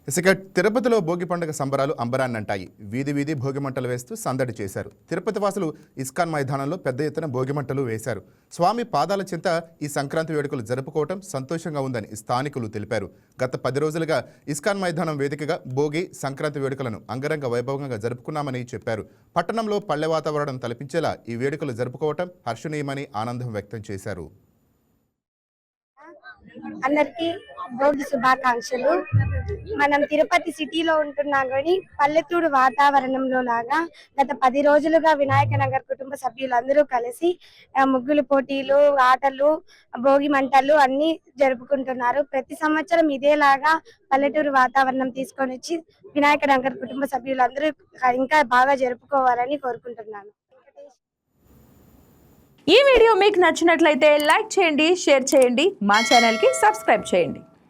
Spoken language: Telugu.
ఇసుక తిరుపతిలో భోగి పండుగ సంబరాలు అంబరాన్నంటాయి. వీధి వీధి భోగి మంటలు వేస్తూ సందడి చేశారు. తిరుపతి వాసులు ఇస్కాన్ మైదానంలో పెద్ద ఎత్తున భోగి మంటలు వేశారు. స్వామి పాదాల చింత ఈ సంక్రాంతి వేడుకలు జరుపుకోవటం సంతోషంగా ఉందని స్థానికులు తెలిపారు. గత 10 రోజులుగా ఇస్కాన్ మైదానం వేదికగా భోగి సంక్రాంతి వేడుకలను అంగరంగ వైభవంగా జరుపుకున్నామని చెప్పారు. పట్టణంలో పల్లె వాతావరణం తలపించేలా ఈ వేడుకలు జరుపుకోవటం హర్షణీయమని ఆనందం వ్యక్తం చేశారు. అందరికి భోగి శుభాకాంక్షలు. మనం తిరుపతి సిటీలో ఉంటున్నాం కానీ పల్లెటూరు వాతావరణంలో లాగా గత 10 రోజులుగా వినాయక నగర్ కుటుంబ సభ్యులందరూ కలిసి ముగ్గులు పోటీలు, ఆటలు, భోగి మంటలు అన్ని జరుపుకుంటున్నారు. ప్రతి సంవత్సరం ఇదేలాగా పల్లెటూరు వాతావరణం తీసుకొని వచ్చి వినాయక నగర్ కుటుంబ సభ్యులందరూ ఇంకా బాగా జరుపుకోవాలని కోరుకుంటున్నాను. ఈ వీడియో మీకు నచ్చినట్లయితే లైక్ చేయండి, షేర్ చేయండి, మా ఛానల్కి సబ్స్క్రైబ్ చేయండి.